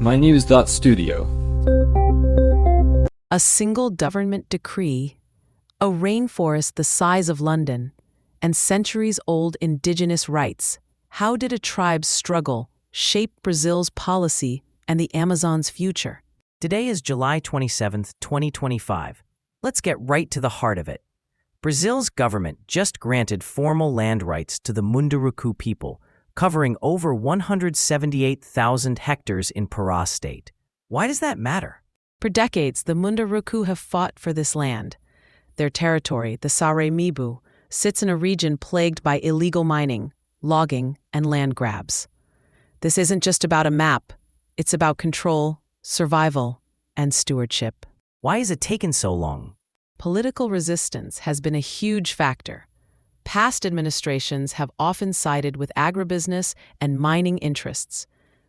mynews.studio. A single government decree, a rainforest the size of London, and centuries-old indigenous rights. How did a tribe's struggle shape Brazil's policy and the Amazon's future? Today is July 27th, 2025. Let's get right to the heart of it. Brazil's government just granted formal land rights to the Munduruku people, covering over 178,000 hectares in Pará state. Why does that matter? For decades, the Munduruku have fought for this land. Their territory, the Saremibu, sits in a region plagued by illegal mining, logging, and land grabs. This isn't just about a map. It's about control, survival, and stewardship. Why has it taken so long? Political resistance has been a huge factor. Past administrations have often sided with agribusiness and mining interests.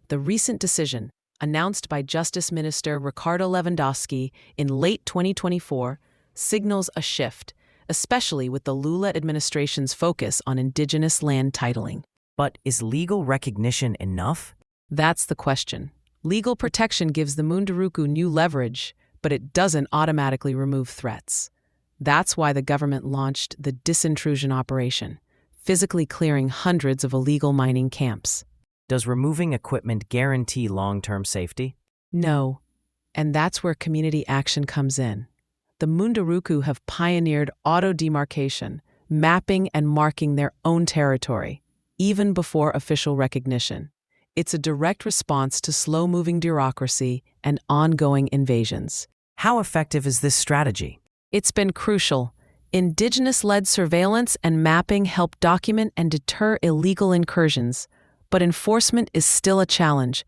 The recent decision, announced by Justice Minister Ricardo Lewandowski in late 2024, signals a shift, especially with the Lula administration's focus on indigenous land titling. But is legal recognition enough? That's the question. Legal protection gives the Munduruku new leverage, but it doesn't automatically remove threats. That's why the government launched the disintrusion operation, physically clearing hundreds of illegal mining camps. Does removing equipment guarantee long-term safety? No, and that's where community action comes in. The Munduruku have pioneered auto-demarcation, mapping and marking their own territory, even before official recognition. It's a direct response to slow-moving bureaucracy and ongoing invasions. How effective is this strategy? It's been crucial. Indigenous-led surveillance and mapping help document and deter illegal incursions, but enforcement is still a challenge.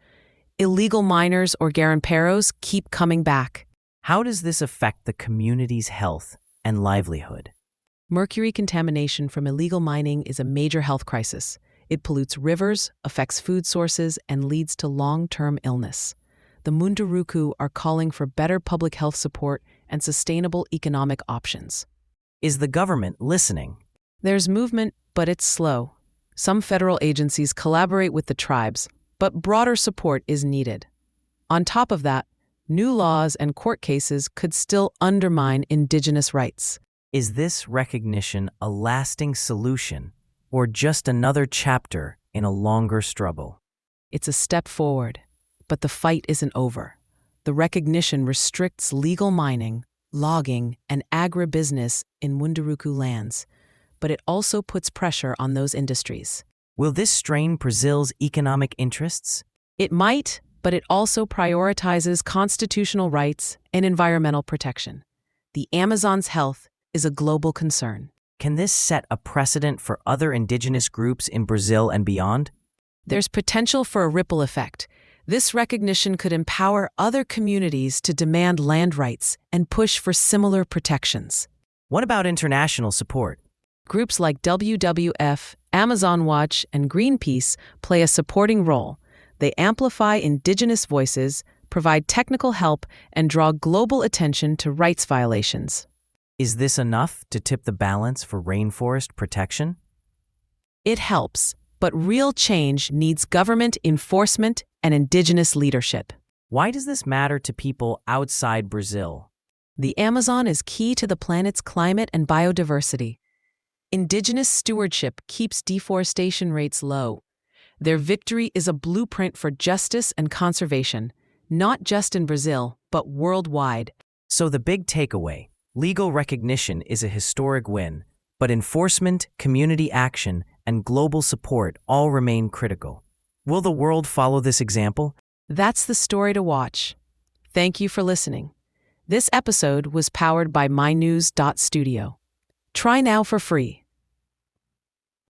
Illegal miners or garimpeiros keep coming back. How does this affect the community's health and livelihood? Mercury contamination from illegal mining is a major health crisis. It pollutes rivers, affects food sources, and leads to long-term illness. The Munduruku are calling for better public health support and sustainable economic options. Is the government listening? There's movement, but it's slow. Some federal agencies collaborate with the tribes, but broader support is needed. On top of that, new laws and court cases could still undermine indigenous rights. Is this recognition a lasting solution, or just another chapter in a longer struggle? It's a step forward, but the fight isn't over. The recognition restricts legal mining, logging, and agribusiness in Munduruku lands, but it also puts pressure on those industries. Will this strain Brazil's economic interests? It might, but it also prioritizes constitutional rights and environmental protection. The Amazon's health is a global concern. Can this set a precedent for other indigenous groups in Brazil and beyond? There's potential for a ripple effect. This recognition could empower other communities to demand land rights and push for similar protections. What about international support? Groups like WWF, Amazon Watch, and Greenpeace play a supporting role. They amplify indigenous voices, provide technical help, and draw global attention to rights violations. Is this enough to tip the balance for rainforest protection? It helps, but real change needs government enforcement and indigenous leadership. Why does this matter to people outside Brazil? The Amazon is key to the planet's climate and biodiversity. Indigenous stewardship keeps deforestation rates low. Their victory is a blueprint for justice and conservation, not just in Brazil, but worldwide. So the big takeaway: legal recognition is a historic win, but enforcement, community action, and global support all remain critical. Will the world follow this example? That's the story to watch. Thank you for listening. This episode was powered by mynews.studio. Try now for free.